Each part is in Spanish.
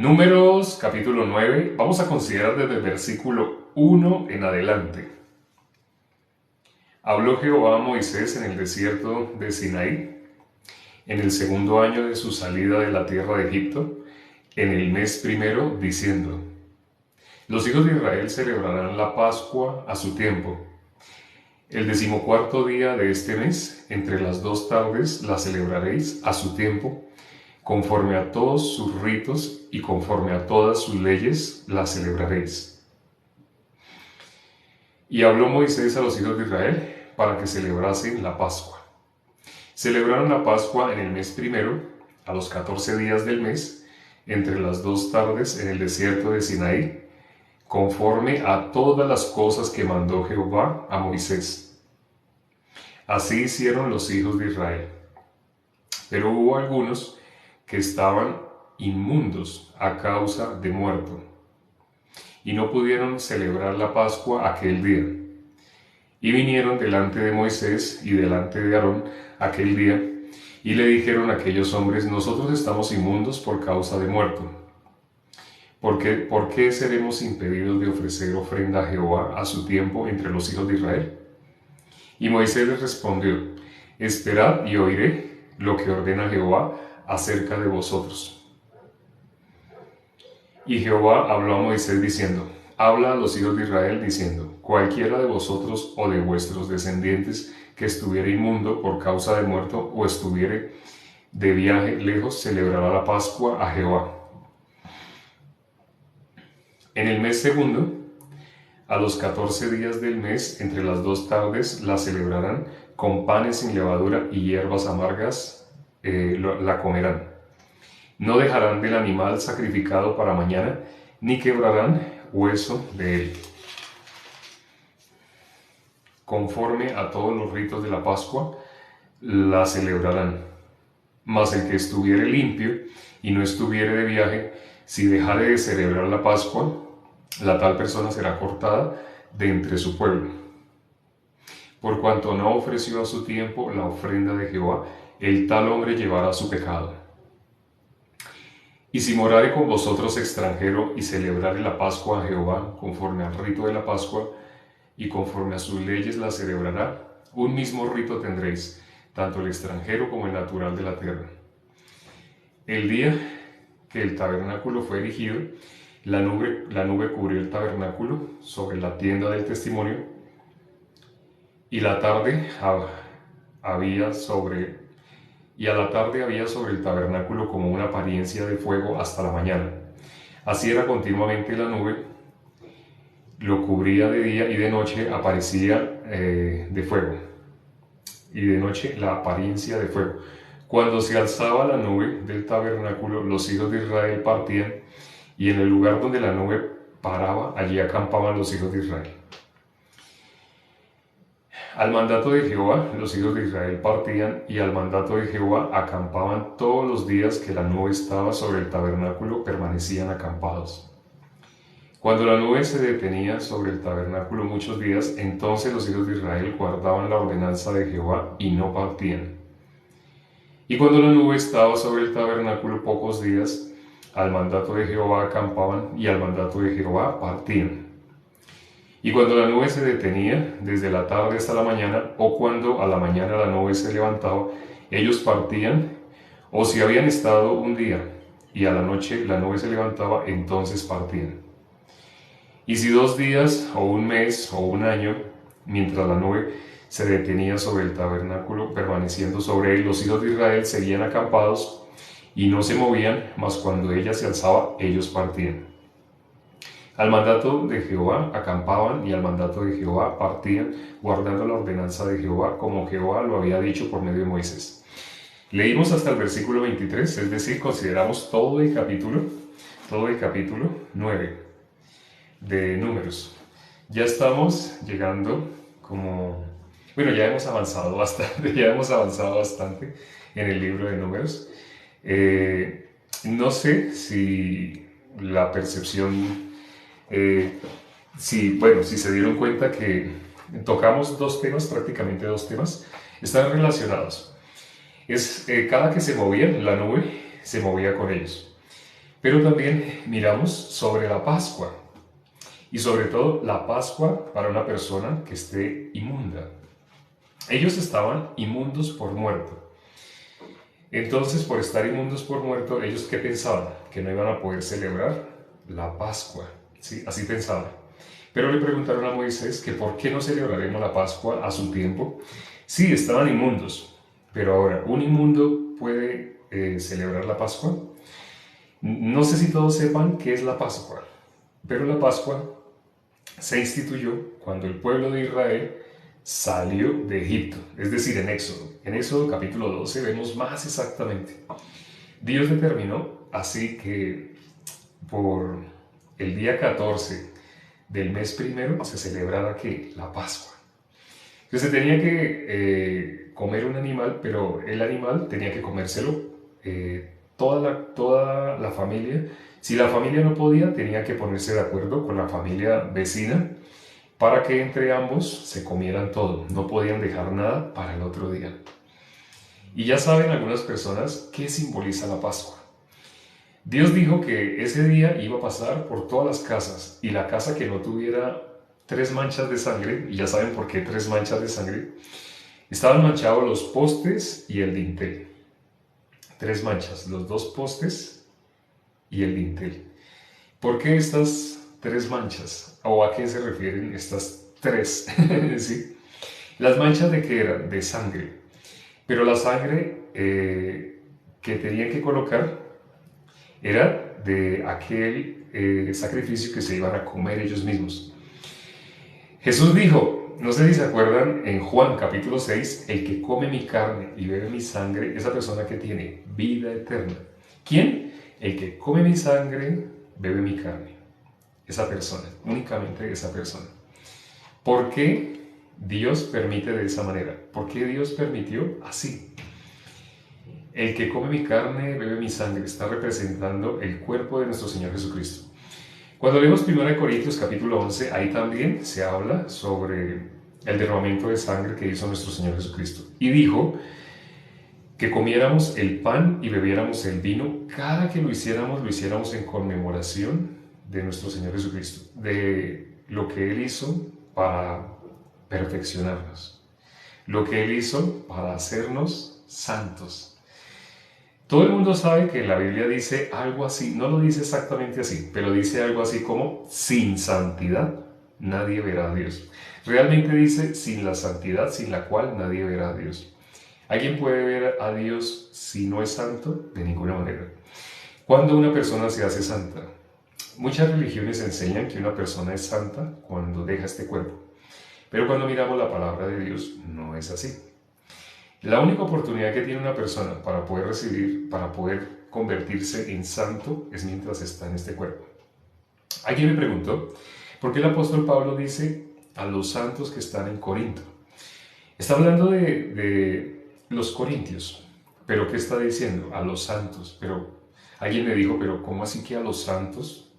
Números capítulo 9, vamos a considerar desde el versículo 1 en adelante. Habló Jehová a Moisés en el desierto de Sinaí, en el segundo año de su salida de la tierra de Egipto, en el mes primero, diciendo: Los hijos de Israel celebrarán la Pascua a su tiempo. El 14º día de este mes, entre las 2 tardes, la celebraréis a su tiempo, conforme a todos sus ritos y conforme a todas sus leyes la celebraréis. Y habló Moisés a los hijos de Israel para que celebrasen la Pascua. Celebraron la Pascua en el mes primero, a los 14 días del mes, entre las 2 tardes en el desierto de Sinaí, conforme a todas las cosas que mandó Jehová a Moisés. Así hicieron los hijos de Israel. Pero hubo algunos que estaban inmundos a causa de muerto, y no pudieron celebrar la Pascua aquel día. Y vinieron delante de Moisés y delante de Aarón aquel día, y le dijeron a aquellos hombres: Nosotros estamos inmundos por causa de muerto. ¿Por qué seremos impedidos de ofrecer ofrenda a Jehová a su tiempo entre los hijos de Israel? Y Moisés les respondió: Esperad y oiré lo que ordena Jehová acerca de vosotros. Y Jehová habló a Moisés diciendo: Habla a los hijos de Israel diciendo: Cualquiera de vosotros o de vuestros descendientes que estuviere inmundo por causa de muerto o estuviere de viaje lejos, celebrará la Pascua a Jehová. En el mes segundo, a los 14 días del mes, entre las 2 tardes, la celebrarán con panes sin levadura y hierbas amargas la comerán. No dejarán del animal sacrificado para mañana, ni quebrarán hueso de él. Conforme a todos los ritos de la Pascua, la celebrarán. Mas el que estuviere limpio y no estuviere de viaje, si dejare de celebrar la Pascua, la tal persona será cortada de entre su pueblo. Por cuanto no ofreció a su tiempo la ofrenda de Jehová, el tal hombre llevará su pecado. Y si morare con vosotros extranjero y celebrare la Pascua a Jehová, conforme al rito de la Pascua, y conforme a sus leyes la celebrará, un mismo rito tendréis, tanto el extranjero como el natural de la tierra. El día que el tabernáculo fue erigido, la nube cubrió el tabernáculo sobre la tienda del testimonio, y a la tarde había sobre el tabernáculo como una apariencia de fuego hasta la mañana. Así era continuamente la nube, lo cubría de día, y de noche aparecía de fuego, y de noche la apariencia de fuego. Cuando se alzaba la nube del tabernáculo, los hijos de Israel partían, y en el lugar donde la nube paraba, allí acampaban los hijos de Israel. Al mandato de Jehová, los hijos de Israel partían, y al mandato de Jehová acampaban todos los días que la nube estaba sobre el tabernáculo, permanecían acampados. Cuando la nube se detenía sobre el tabernáculo muchos días, entonces los hijos de Israel guardaban la ordenanza de Jehová y no partían. Y cuando la nube estaba sobre el tabernáculo pocos días, al mandato de Jehová acampaban, y al mandato de Jehová partían. Y cuando la nube se detenía desde la tarde hasta la mañana, o cuando a la mañana la nube se levantaba, ellos partían, o si habían estado un día y a la noche la nube se levantaba, entonces partían. Y si 2 días, o un mes, o un año, mientras la nube se detenía sobre el tabernáculo, permaneciendo sobre él, los hijos de Israel seguían acampados y no se movían, mas cuando ella se alzaba, ellos partían. Al mandato de Jehová acampaban, y al mandato de Jehová partían, guardando la ordenanza de Jehová, como Jehová lo había dicho por medio de Moisés. Leímos hasta el versículo 23, es decir, consideramos todo el capítulo 9 de Números. Ya estamos llegando ya hemos avanzado bastante en el libro de Números. No sé si la percepción, si se dieron cuenta que tocamos prácticamente dos temas, están relacionados. Cada que se movían, la nube se movía con ellos. Pero también miramos sobre la Pascua y sobre todo la Pascua para una persona que esté inmunda. Ellos estaban inmundos por muerto. Entonces, por estar inmundos por muerto, ellos ¿qué pensaban? Que no iban a poder celebrar la Pascua. ¿Sí? Así pensaban. Pero le preguntaron a Moisés que por qué no celebraremos la Pascua a su tiempo. Sí, estaban inmundos, pero ahora, ¿un inmundo puede celebrar la Pascua? No sé si todos sepan qué es la Pascua, pero la Pascua se instituyó cuando el pueblo de Israel salió de Egipto, es decir, en Éxodo. En Éxodo capítulo 12 vemos más exactamente. Dios determinó así que por el día 14 del mes primero se celebrara ¿qué? La Pascua. Entonces se tenía que comer un animal, pero el animal tenía que comérselo toda la familia. Si la familia no podía, tenía que ponerse de acuerdo con la familia vecina para que entre ambos se comieran todo. No podían dejar nada para el otro día. Y ya saben algunas personas qué simboliza la Pascua. Dios dijo que ese día iba a pasar por todas las casas y la casa que no tuviera 3 manchas de sangre, y ya saben por qué 3 manchas de sangre, estaban manchados los postes y el dintel. 3 manchas, los 2 postes y el dintel. ¿Por qué estas 3 manchas? ¿O a qué se refieren estas 3? ¿Sí? Las manchas de qué eran? De sangre. Pero la sangre que tenían que colocar era de aquel sacrificio que se iban a comer ellos mismos. Jesús dijo, no sé si se acuerdan, en Juan capítulo 6, el que come mi carne y bebe mi sangre, esa persona que tiene vida eterna. ¿Quién? El que come mi sangre, bebe mi carne. Esa persona, únicamente esa persona. ¿Por qué Dios permite de esa manera? ¿Por qué Dios permitió así? El que come mi carne, bebe mi sangre, está representando el cuerpo de nuestro Señor Jesucristo. Cuando leemos 1 Corintios capítulo 11, ahí también se habla sobre el derramamiento de sangre que hizo nuestro Señor Jesucristo. Y dijo que comiéramos el pan y bebiéramos el vino, cada que lo hiciéramos en conmemoración de nuestro Señor Jesucristo, de lo que Él hizo para perfeccionarnos, lo que Él hizo para hacernos santos. Todo el mundo sabe que la Biblia dice algo así, no lo dice exactamente así, pero dice algo así como, sin santidad nadie verá a Dios. Realmente dice, sin la santidad, sin la cual nadie verá a Dios. ¿Alguien puede ver a Dios si no es santo? De ninguna manera. ¿Cuándo una persona se hace santa? Muchas religiones enseñan que una persona es santa cuando deja este cuerpo. Pero cuando miramos la palabra de Dios, no es así. La única oportunidad que tiene una persona para poder recibir, para poder convertirse en santo, es mientras está en este cuerpo. Alguien me preguntó, ¿por qué el apóstol Pablo dice a los santos que están en Corinto? Está hablando de los corintios, pero ¿qué está diciendo? A los santos. Pero alguien me dijo, ¿pero cómo así que a los santos?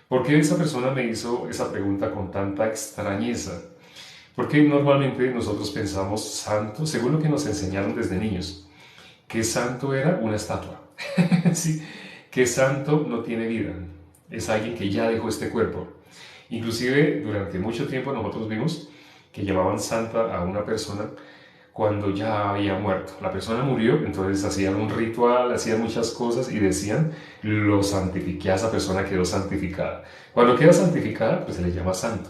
¿Por qué esa persona me hizo esa pregunta con tanta extrañeza? Porque normalmente nosotros pensamos santo, según lo que nos enseñaron desde niños, que santo era una estatua, ¿sí? Que santo no tiene vida, es alguien que ya dejó este cuerpo. Inclusive durante mucho tiempo nosotros vimos que llamaban santa a una persona cuando ya había muerto. La persona murió, entonces hacían un ritual, hacían muchas cosas y decían, lo santifiqué, a esa persona quedó santificada. Cuando queda santificada, pues se le llama santo.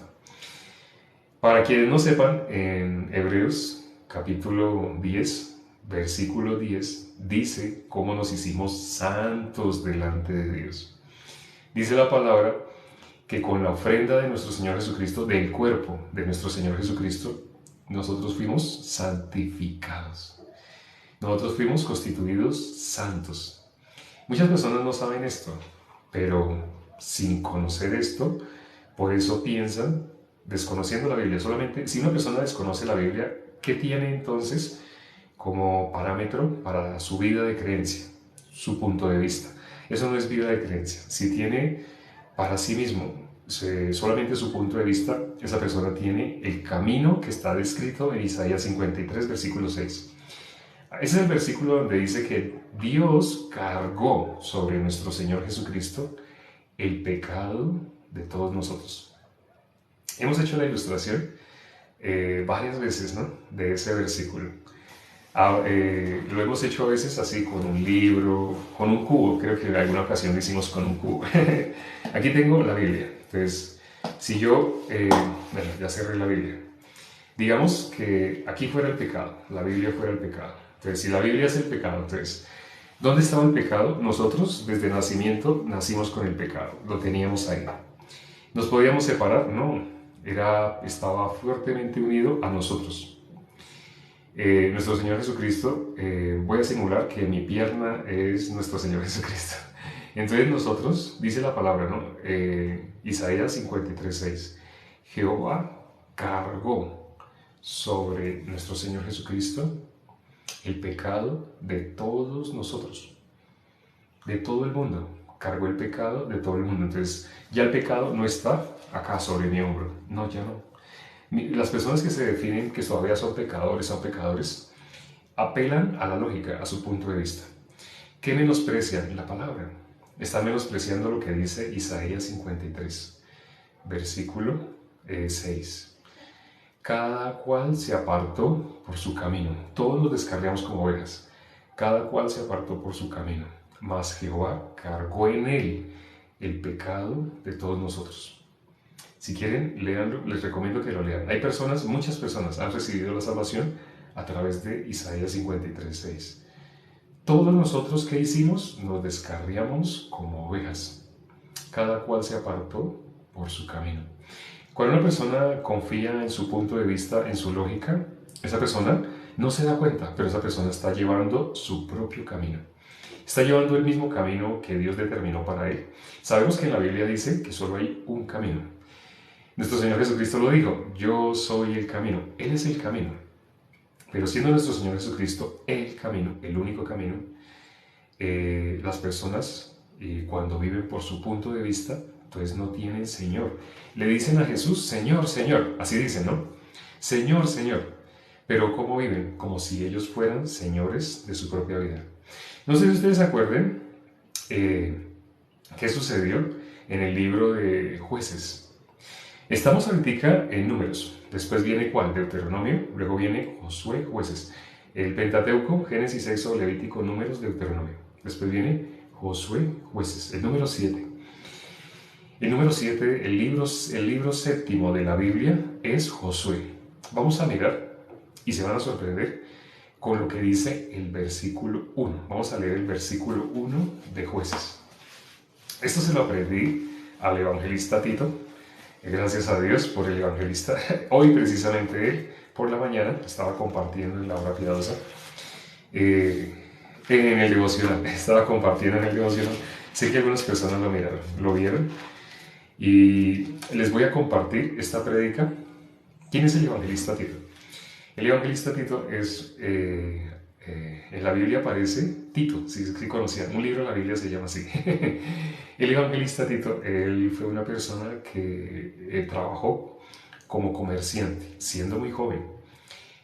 Para quienes no sepan, en Hebreos capítulo 10, versículo 10, dice cómo nos hicimos santos delante de Dios. Dice la palabra que con la ofrenda de nuestro Señor Jesucristo, del cuerpo de nuestro Señor Jesucristo, nosotros fuimos santificados. Nosotros fuimos constituidos santos. Muchas personas no saben esto, pero sin conocer esto, por eso piensan, desconociendo la Biblia, solamente si una persona desconoce la Biblia, ¿qué tiene entonces como parámetro para su vida de creencia? Su punto de vista. Eso no es vida de creencia. Si tiene para sí mismo solamente su punto de vista, esa persona tiene el camino que está descrito en Isaías 53, versículo 6. Ese es el versículo donde dice que Dios cargó sobre nuestro Señor Jesucristo el pecado de todos nosotros. Hemos hecho la ilustración varias veces, ¿no?, de ese versículo. Lo hemos hecho a veces así, con un libro, con un cubo. Creo que en alguna ocasión lo hicimos con un cubo. Aquí tengo la Biblia. Entonces, si yo, bueno, ya cerré la Biblia. Digamos que aquí fuera el pecado, la Biblia fuera el pecado. Entonces, si la Biblia es el pecado, entonces, ¿dónde estaba el pecado? Nosotros, desde nacimiento, nacimos con el pecado. Lo teníamos ahí. ¿Nos podíamos separar? No. Estaba fuertemente unido a nosotros. Nuestro Señor Jesucristo, voy a simular que mi pierna es nuestro Señor Jesucristo. Entonces nosotros, dice la palabra, ¿no? Isaías 53:6, Jehová cargó sobre nuestro Señor Jesucristo el pecado de todos nosotros, de todo el mundo. Cargó el pecado de todo el mundo. Entonces ya el pecado no está acá sobre mi hombro. No, ya no. Las personas que se definen que todavía son pecadores, apelan a la lógica, a su punto de vista. ¿Qué menosprecian? La palabra. Están menospreciando lo que dice Isaías 53, versículo 6. Cada cual se apartó por su camino. Todos nos descarriamos como ovejas. Cada cual se apartó por su camino. Mas Jehová cargó en él el pecado de todos nosotros. Si quieren, léanlo, les recomiendo que lo lean. Hay personas, muchas personas han recibido la salvación a través de Isaías 53:6. Todos nosotros que hicimos nos descarriamos como ovejas. Cada cual se apartó por su camino. Cuando una persona confía en su punto de vista, en su lógica, esa persona no se da cuenta, pero esa persona está llevando su propio camino. Está llevando el mismo camino que Dios determinó para él. Sabemos que en la Biblia dice que solo hay un camino. Nuestro Señor Jesucristo lo dijo, yo soy el camino. Él es el camino. Pero siendo nuestro Señor Jesucristo el camino, el único camino, las personas, cuando viven por su punto de vista, entonces no tienen Señor. Le dicen a Jesús, Señor, Señor. Así dicen, ¿no? Señor, Señor. Pero ¿cómo viven? Como si ellos fueran señores de su propia vida. No sé si ustedes se acuerden qué sucedió en el libro de Jueces. Estamos ahorita en Números, después viene ¿cuál? Deuteronomio, luego viene Josué, Jueces. El Pentateuco, Génesis, Éxodo, Levítico, Números, Deuteronomio. Después viene Josué, Jueces, el número 7. El número 7, el libro séptimo de la Biblia es Josué. Vamos a mirar y se van a sorprender con lo que dice el versículo 1. Vamos a leer el versículo 1 de Jueces. Esto se lo aprendí al evangelista Tito. Gracias a Dios por el evangelista. Hoy precisamente él, por la mañana, estaba compartiendo en la hora piadosa, en el devocional. Estaba compartiendo en el devocional. Sé que algunas personas lo vieron. Y les voy a compartir esta prédica. ¿Quién es el evangelista Tito? El evangelista Tito es, en la Biblia aparece Tito, si conocían, un libro de la Biblia se llama así. El evangelista Tito, él fue una persona que trabajó como comerciante, siendo muy joven.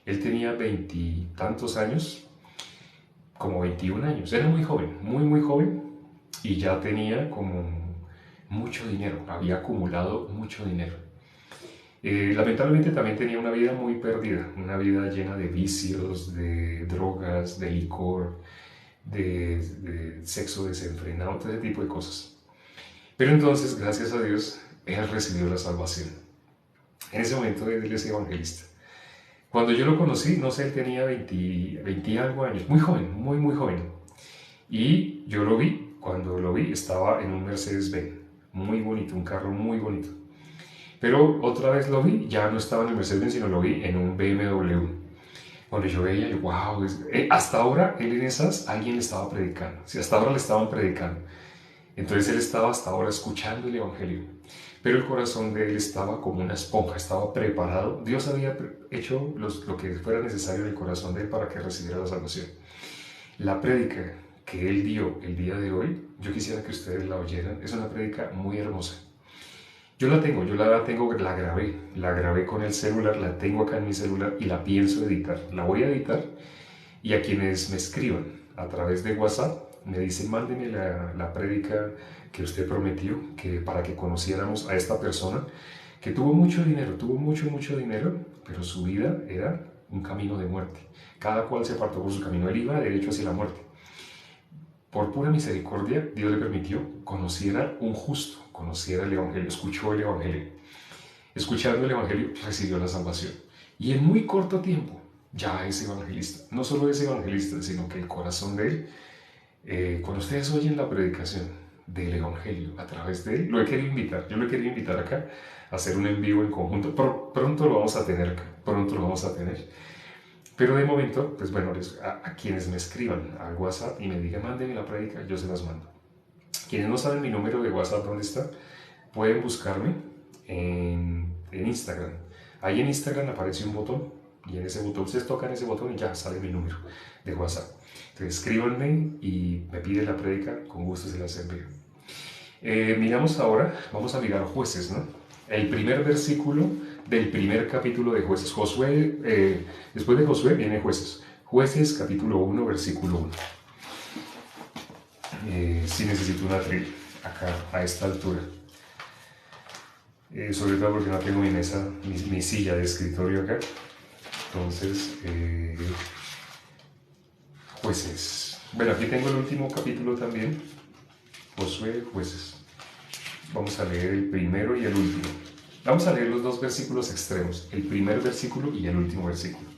Él tenía 20 y tantos años, como 21 años, era muy joven, muy joven, y ya tenía como mucho dinero, había acumulado mucho dinero. Lamentablemente también tenía una vida muy perdida, una vida llena de vicios, de drogas, de licor, de sexo desenfrenado, todo ese tipo de cosas. Pero entonces, gracias a Dios, él recibió la salvación. En ese momento él es evangelista. Cuando yo lo conocí, no sé, él tenía 20 y algo años, muy joven, muy joven. Y yo lo vi, cuando lo vi estaba en un Mercedes-Benz, muy bonito, un carro muy bonito. Pero otra vez lo vi, ya no estaba en el Mercedes-Benz, sino lo vi en un BMW. Cuando yo veía, yo, wow, hasta ahora él en esas, alguien le estaba predicando. Sí, hasta ahora le estaban predicando. Entonces él estaba hasta ahora escuchando el Evangelio. Pero el corazón de él estaba como una esponja, estaba preparado. Dios había hecho lo que fuera necesario en el corazón de él para que recibiera la salvación. La prédica que él dio el día de hoy, yo quisiera que ustedes la oyeran, es una prédica muy hermosa. Yo la grabé con el celular, la tengo acá en mi celular y la pienso editar. La voy a editar y a quienes me escriban a través de WhatsApp, me dicen, mándeme la prédica que usted prometió, que para que conociéramos a esta persona que tuvo mucho dinero, tuvo mucho dinero, pero su vida era un camino de muerte. Cada cual se apartó por su camino, él iba derecho hacia la muerte. Por pura misericordia, Dios le permitió conociera un justo, conociera el Evangelio, escuchó el Evangelio. Escuchando el Evangelio, recibió la salvación. Y en muy corto tiempo, ya es evangelista. No solo es evangelista, sino que el corazón de él, cuando ustedes oyen la predicación del Evangelio a través de él, lo he querido invitar. Yo lo he querido invitar acá a hacer un en vivo en conjunto. Pronto lo vamos a tener acá, pronto lo vamos a tener. Pero de momento, pues bueno, a quienes me escriban al WhatsApp y me digan, mándenme la prédica, yo se las mando. Quienes no saben mi número de WhatsApp, ¿dónde está? Pueden buscarme en Instagram. Ahí en Instagram aparece un botón y en ese botón, ustedes tocan ese botón y ya sale mi número de WhatsApp. Entonces escríbanme y me piden la prédica, con gusto se las envío. Miramos ahora, vamos a mirar Jueces, ¿no? El primer versículo del primer capítulo de Jueces. Josué, después de Josué viene Jueces. Jueces capítulo 1, versículo 1. Sí necesito una tril acá, a esta altura. Sobre todo porque no tengo mi mesa, mi silla de escritorio acá. Entonces, Jueces. Bueno, aquí tengo el último capítulo también. Josué, Jueces. Vamos a leer el primero y el último. Vamos a leer los dos versículos extremos, el primer versículo y el último versículo.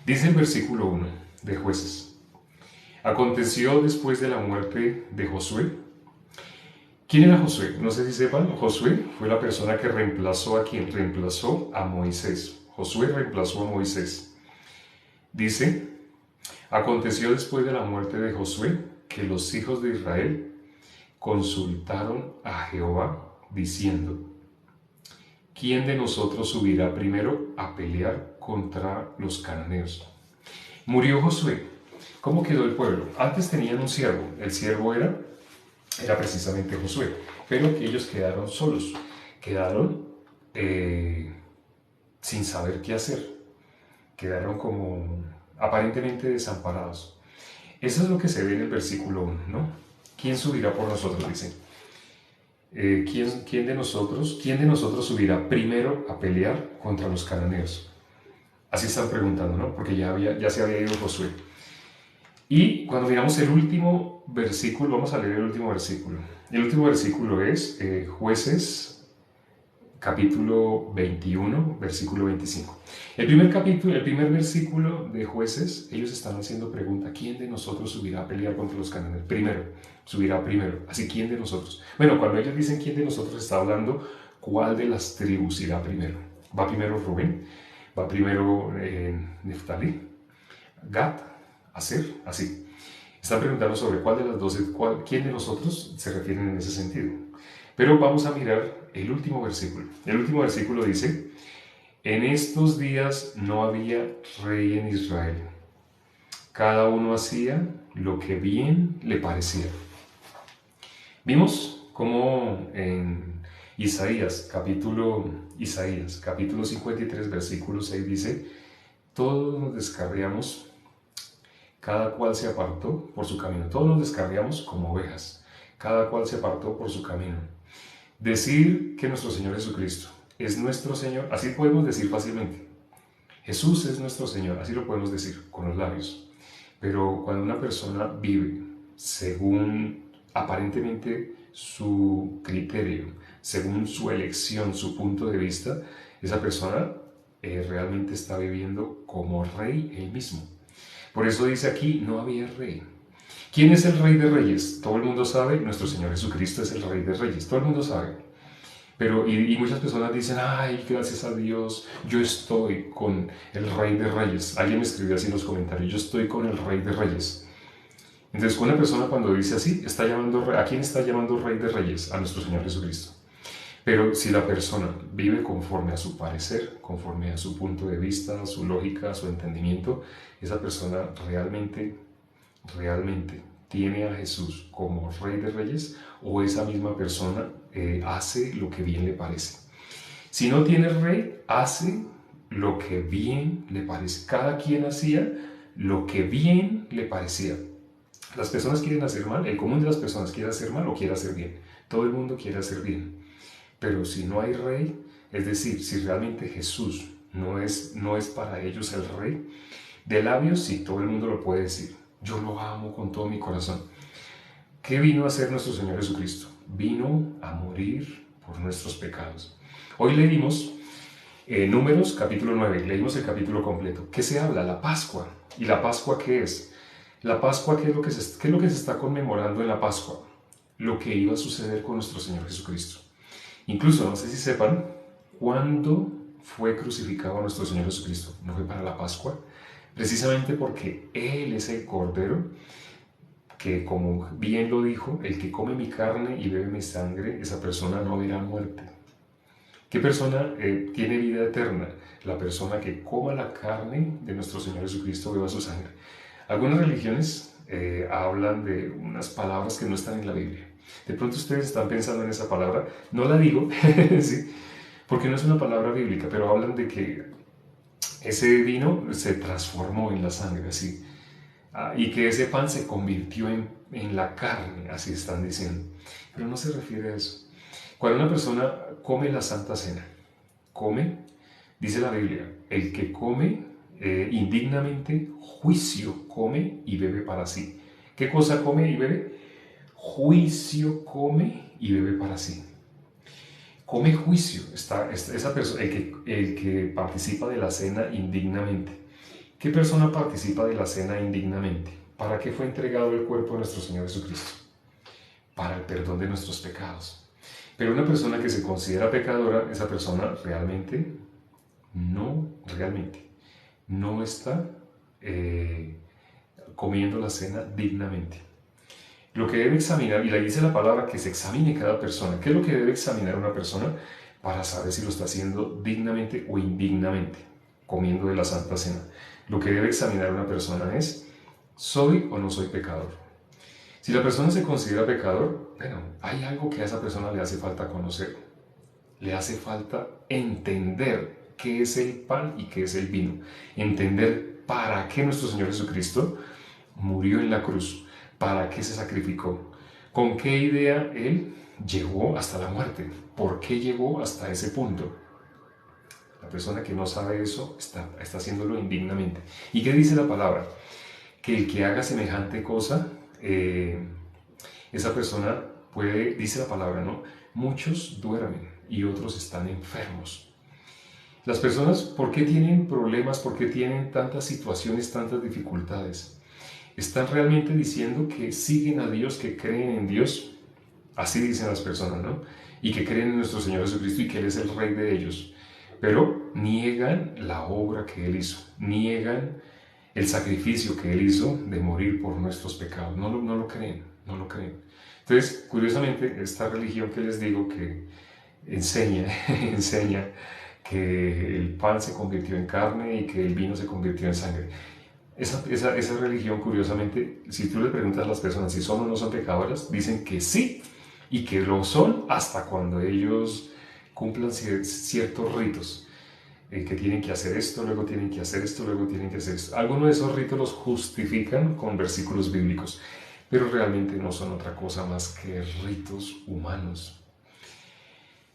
Dice el versículo 1 de Jueces. Aconteció después de la muerte de Josué. ¿Quién era Josué? No sé si sepan, Josué fue la persona que reemplazó a quien reemplazó a Moisés. Josué reemplazó a Moisés. Dice, aconteció después de la muerte de Josué que los hijos de Israel consultaron a Jehová diciendo, ¿quién de nosotros subirá primero a pelear contra los cananeos? Murió Josué. ¿Cómo quedó el pueblo? Antes tenían un siervo. El siervo era precisamente Josué. Pero que ellos quedaron solos. Quedaron sin saber qué hacer. Quedaron como aparentemente desamparados. Eso es lo que se ve en el versículo 1, ¿no? ¿Quién subirá por nosotros? Dice. ¿Quién de nosotros subirá primero a pelear contra los cananeos? Así están preguntando, ¿no? Porque ya se había ido Josué. Y cuando miramos el último versículo, vamos a leer el último versículo. El último versículo es Jueces, capítulo 21, versículo 25. El primer versículo de Jueces, ellos están haciendo pregunta, ¿quién de nosotros subirá a pelear contra los cananeos? Subirá primero. Así, ¿quién de nosotros? Bueno, cuando ellos dicen quién de nosotros, está hablando cuál de las tribus irá primero. Va primero Rubén, va primero Neftalí, Gad, Aser, así. Están preguntando sobre cuál de las 12, quién de nosotros se refieren en ese sentido. Pero vamos a mirar el último versículo. El último versículo dice, en estos días no había rey en Israel. Cada uno hacía lo que bien le parecía. Vimos cómo en Isaías capítulo 53, versículo 6 dice, todos nos descarriamos, cada cual se apartó por su camino. Todos nos descarriamos como ovejas, cada cual se apartó por su camino. Decir que nuestro Señor Jesucristo es nuestro Señor, así podemos decir fácilmente. Jesús es nuestro Señor, así lo podemos decir con los labios. Pero cuando una persona vive según aparentemente su criterio, según su elección, su punto de vista, esa persona realmente está viviendo como rey él mismo. Por eso dice aquí, no había rey. ¿Quién es el Rey de Reyes? Todo el mundo sabe, nuestro Señor Jesucristo es el Rey de Reyes, todo el mundo sabe. Pero, y muchas personas dicen, ay, gracias a Dios, yo estoy con el Rey de Reyes. Alguien me escribió así en los comentarios, yo estoy con el Rey de Reyes. Entonces, una persona cuando dice así, ¿a quién está llamando Rey de Reyes? A nuestro Señor Jesucristo. Pero si la persona vive conforme a su parecer, conforme a su punto de vista, a su lógica, a su entendimiento, esa persona realmente tiene a Jesús como Rey de Reyes, o esa misma persona hace lo que bien le parece. Si no tiene rey, hace lo que bien le parece. Cada quien hacía lo que bien le parecía. Las personas quieren hacer mal, el común de las personas quiere hacer mal o quiere hacer bien. Todo el mundo quiere hacer bien. Pero si no hay rey, es decir, si realmente Jesús no es para ellos el rey, de labios sí, todo el mundo lo puede decir. Yo lo amo con todo mi corazón. ¿Qué vino a hacer nuestro Señor Jesucristo? Vino a morir por nuestros pecados. Hoy leímos Números capítulo 9, leímos el capítulo completo. ¿Qué se habla? La Pascua. ¿Y la Pascua qué es? La Pascua, ¿qué es lo que se está conmemorando en la Pascua? Lo que iba a suceder con nuestro Señor Jesucristo. Incluso, no sé si sepan, ¿cuándo fue crucificado nuestro Señor Jesucristo? ¿No fue para la Pascua? Precisamente porque Él es el Cordero que, como bien lo dijo, el que come mi carne y bebe mi sangre, esa persona no verá muerte. ¿Qué persona tiene vida eterna? La persona que coma la carne de nuestro Señor Jesucristo, beba su sangre. Algunas religiones hablan de unas palabras que no están en la Biblia. De pronto ustedes están pensando en esa palabra, no la digo, ¿sí? Porque no es una palabra bíblica, pero hablan de que ese vino se transformó en la sangre, así, y que ese pan se convirtió en la carne, así están diciendo. Pero no se refiere a eso. Cuando una persona come la Santa Cena, dice la Biblia, el que come indignamente, juicio come y bebe para sí. ¿Qué cosa come y bebe? Juicio come y bebe para sí. Come juicio, esa persona, el que participa de la cena indignamente. ¿Qué persona participa de la cena indignamente? ¿Para qué fue entregado el cuerpo de nuestro Señor Jesucristo? Para el perdón de nuestros pecados. Pero una persona que se considera pecadora, esa persona realmente no está comiendo la cena dignamente. Lo que debe examinar, y le dice la palabra que se examine cada persona. ¿Qué es lo que debe examinar una persona para saber si lo está haciendo dignamente o indignamente, comiendo de la Santa Cena? Lo que debe examinar una persona es, ¿soy o no soy pecador? Si la persona se considera pecador, bueno, hay algo que a esa persona le hace falta conocer. Le hace falta entender qué es el pan y qué es el vino. Entender para qué nuestro Señor Jesucristo murió en la cruz, para qué se sacrificó, con qué idea Él llegó hasta la muerte, por qué llegó hasta ese punto. La persona que no sabe eso está haciéndolo indignamente. ¿Y qué dice la palabra? Que el que haga semejante cosa, esa persona puede, dice la palabra, ¿no? Muchos duermen y otros están enfermos. Las personas, ¿por qué tienen problemas? ¿Por qué tienen tantas situaciones, tantas dificultades? ¿Están realmente diciendo que siguen a Dios, que creen en Dios? Así dicen las personas, ¿no? Y que creen en nuestro Señor Jesucristo y que Él es el Rey de ellos. Pero niegan la obra que Él hizo, niegan el sacrificio que Él hizo de morir por nuestros pecados. No lo creen. Entonces, curiosamente, esta religión que les digo que enseña que el pan se convirtió en carne y que el vino se convirtió en sangre. Esa religión, curiosamente, si tú le preguntas a las personas si son o no son pecadoras, dicen que sí, y que lo son hasta cuando ellos cumplan ciertos ritos, que tienen que hacer esto, luego tienen que hacer esto, luego tienen que hacer esto. Algunos de esos ritos los justifican con versículos bíblicos, pero realmente no son otra cosa más que ritos humanos.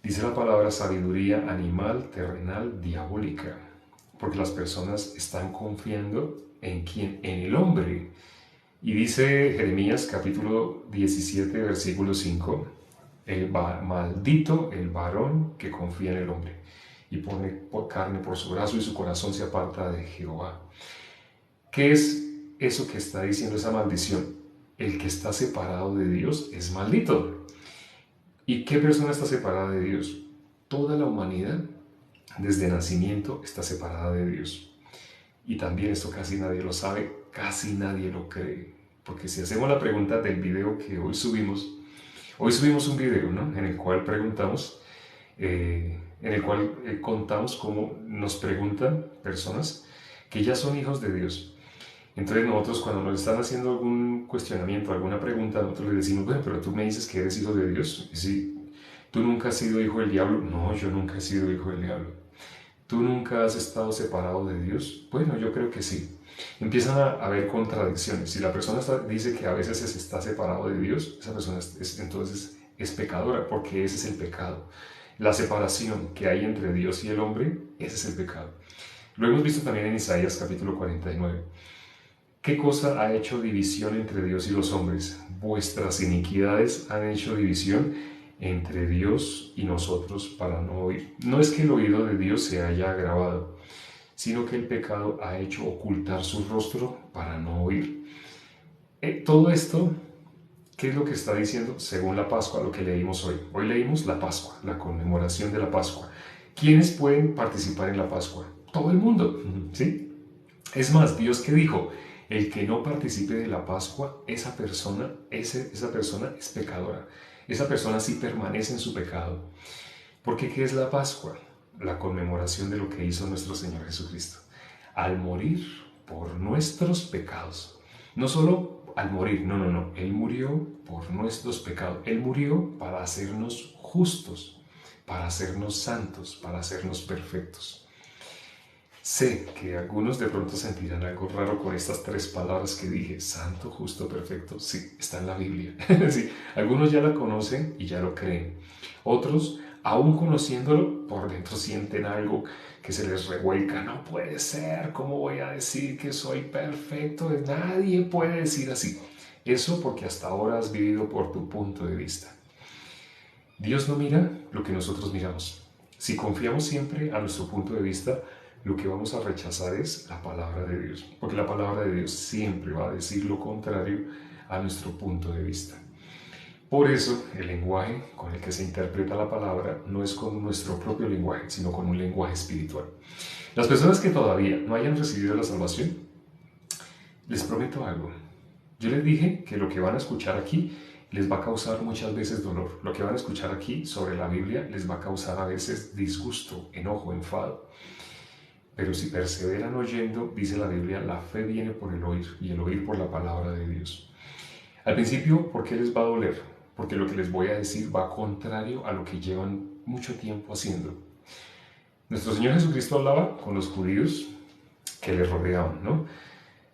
Dice la palabra sabiduría animal, terrenal, diabólica, porque las personas están confiando ¿en quién? En el hombre. Y dice Jeremías capítulo 17, versículo 5, maldito el varón que confía en el hombre y pone carne por su brazo y su corazón se aparta de Jehová. ¿Qué es eso que está diciendo esa maldición? El que está separado de Dios es maldito. ¿Y qué persona está separada de Dios? Toda la humanidad desde nacimiento está separada de Dios. Y también esto casi nadie lo sabe, casi nadie lo cree. Porque si hacemos la pregunta del video que hoy subimos un video, ¿no? En el cual preguntamos, contamos cómo nos preguntan personas que ya son hijos de Dios. Entonces nosotros cuando nos están haciendo algún cuestionamiento, alguna pregunta, nosotros les decimos, bueno, pero tú me dices que eres hijo de Dios. Y si tú nunca has sido hijo del diablo, no, yo nunca he sido hijo del diablo. ¿Tú nunca has estado separado de Dios? Bueno, yo creo que sí. empiezan a haber contradicciones. Si la persona dice que a veces se está separado de Dios, esa persona entonces es pecadora, porque ese es el pecado. La separación que hay entre Dios y el hombre, ese es el pecado. Lo hemos visto también en Isaías capítulo 49. ¿Qué cosa ha hecho división entre Dios y los hombres? Vuestras iniquidades han hecho división entre Dios y nosotros para no oír. No es que el oído de Dios se haya agravado, sino que el pecado ha hecho ocultar su rostro para no oír. Todo esto, ¿qué es lo que está diciendo? Según la Pascua, lo que leímos hoy. Hoy leímos la Pascua, la conmemoración de la Pascua. ¿Quiénes pueden participar en la Pascua? Todo el mundo, ¿sí? Es más, Dios que dijo, el que no participe de la Pascua, esa persona es pecadora. Esa persona sí permanece en su pecado. Porque ¿qué es la Pascua? La conmemoración de lo que hizo nuestro Señor Jesucristo. Al morir por nuestros pecados. No solo al morir, no. Él murió por nuestros pecados. Él murió para hacernos justos, para hacernos santos, para hacernos perfectos. Sé que algunos de pronto sentirán algo raro con estas tres palabras que dije, santo, justo, perfecto. Sí, está en la Biblia. Sí, algunos ya la conocen y ya lo creen. Otros, aún conociéndolo, por dentro sienten algo que se les revuelca. No puede ser, ¿cómo voy a decir que soy perfecto? Nadie puede decir así. Eso porque hasta ahora has vivido por tu punto de vista. Dios no mira lo que nosotros miramos. Si confiamos siempre a nuestro punto de vista, lo que vamos a rechazar es la palabra de Dios, porque la palabra de Dios siempre va a decir lo contrario a nuestro punto de vista. Por eso, el lenguaje con el que se interpreta la palabra no es con nuestro propio lenguaje, sino con un lenguaje espiritual. Las personas que todavía no hayan recibido la salvación, les prometo algo. Yo les dije que lo que van a escuchar aquí les va a causar muchas veces dolor. Lo que van a escuchar aquí sobre la Biblia les va a causar a veces disgusto, enojo, enfado. Pero si perseveran oyendo, dice la Biblia, la fe viene por el oír y el oír por la palabra de Dios. Al principio, ¿por qué les va a doler? Porque lo que les voy a decir va contrario a lo que llevan mucho tiempo haciendo. Nuestro Señor Jesucristo hablaba con los judíos que le rodeaban, ¿no?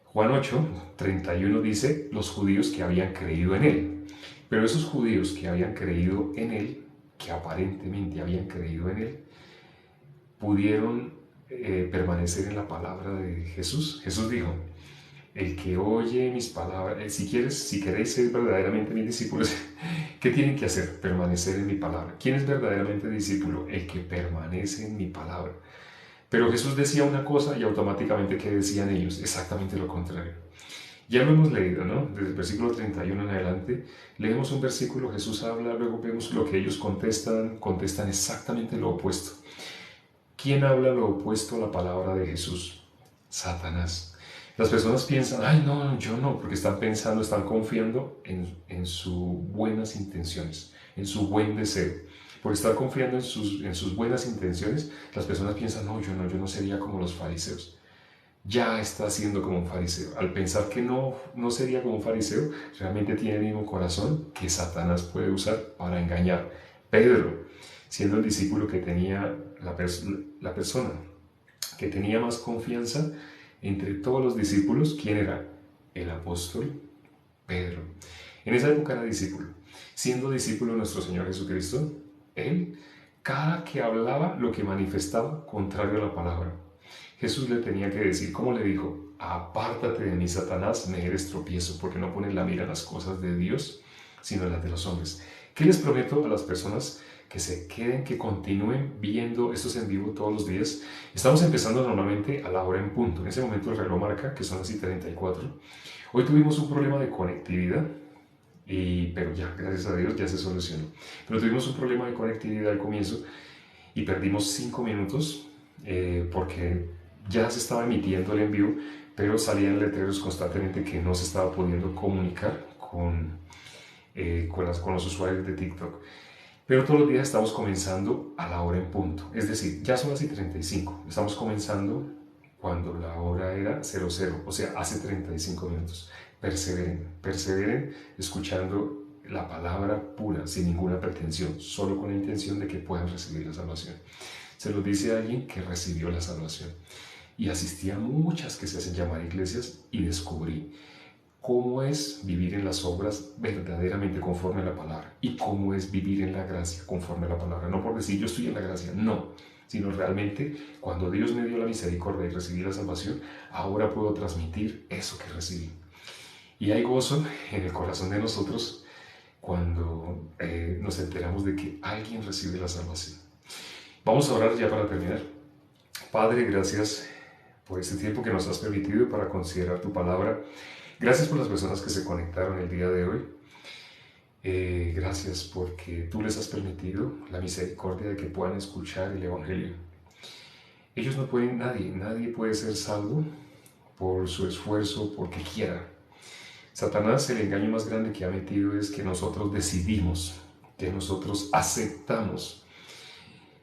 Juan 8, 31 dice, los judíos que habían creído en Él. Pero esos judíos que habían creído en Él, que aparentemente habían creído en Él, pudieron permanecer en la palabra de Jesús. Jesús dijo, el que oye mis palabras, si queréis ser verdaderamente mis discípulos, ¿qué tienen que hacer? Permanecer en mi palabra. ¿Quién es verdaderamente discípulo? El que permanece en mi palabra. Pero Jesús decía una cosa y automáticamente, ¿qué decían ellos? Exactamente lo contrario. Ya lo hemos leído, ¿no? Desde el versículo 31 en adelante, leemos un versículo, Jesús habla, luego vemos lo que ellos contestan exactamente lo opuesto. ¿Quién habla lo opuesto a la palabra de Jesús? Satanás. Las personas piensan, ay no, yo no, porque están confiando en sus buenas intenciones, en su buen deseo. Por estar confiando en sus buenas intenciones, las personas piensan, no, yo no sería como los fariseos. Ya está siendo como un fariseo. Al pensar que no sería como un fariseo, realmente tiene el mismo corazón que Satanás puede usar para engañar. Pedro, siendo el discípulo que tenía la persona que tenía más confianza entre todos los discípulos, ¿quién era? El apóstol Pedro. En esa época era discípulo. Siendo discípulo de nuestro Señor Jesucristo, él, cada que hablaba, lo que manifestaba, contrario a la palabra. Jesús le tenía que decir, ¿cómo le dijo? Apártate de mí, Satanás, me eres tropiezo, porque no pones la mira en las cosas de Dios, sino en las de los hombres. ¿Qué les prometo a las personas que se queden, que continúen viendo estos en vivo todos los días? Estamos empezando normalmente a la hora en punto. En ese momento el reloj marca que son las 7:34. Hoy tuvimos un problema de conectividad, pero ya, gracias a Dios, ya se solucionó. Pero tuvimos un problema de conectividad al comienzo y perdimos 5 minutos porque ya se estaba emitiendo el en vivo, pero salían letreros constantemente que no se estaba pudiendo comunicar con los usuarios de TikTok. Pero todos los días estamos comenzando a la hora en punto. Es decir, ya son las 7:35. Estamos comenzando cuando la hora era 00, o sea, hace 35 minutos. Perseveren escuchando la palabra pura, sin ninguna pretensión, solo con la intención de que puedan recibir la salvación. Se lo dice a alguien que recibió la salvación. y asistí a muchas que se hacen llamar iglesias y descubrí cómo es vivir en las obras verdaderamente conforme a la palabra y cómo es vivir en la gracia conforme a la palabra. No por decir yo estoy en la gracia, no, sino realmente cuando Dios me dio la misericordia y recibí la salvación, ahora puedo transmitir eso que recibí. Y hay gozo en el corazón de nosotros cuando nos enteramos de que alguien recibe la salvación. Vamos a orar ya para terminar. Padre, gracias por este tiempo que nos has permitido para considerar tu palabra. Gracias por las personas que se conectaron el día de hoy. Gracias porque tú les has permitido la misericordia de que puedan escuchar el Evangelio. Ellos no pueden, nadie puede ser salvo por su esfuerzo, porque quiera. Satanás, el engaño más grande que ha metido es que nosotros decidimos, que nosotros aceptamos,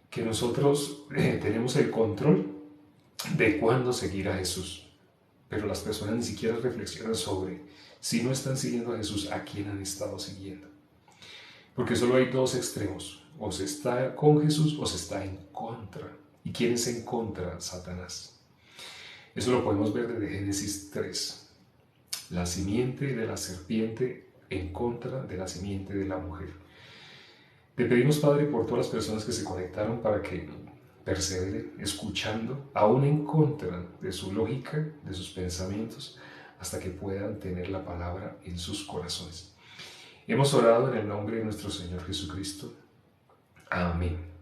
que nosotros tenemos el control de cuándo seguir a Jesús. Pero las personas ni siquiera reflexionan sobre si no están siguiendo a Jesús, a quién han estado siguiendo. Porque solo hay dos extremos, o se está con Jesús o se está en contra. ¿Y quién es en contra? Satanás. Eso lo podemos ver desde Génesis 3. La simiente de la serpiente en contra de la simiente de la mujer. Te pedimos, Padre, por todas las personas que se conectaron para que perseveren escuchando, aún en contra de su lógica, de sus pensamientos, hasta que puedan tener la palabra en sus corazones. Hemos orado en el nombre de nuestro Señor Jesucristo. Amén.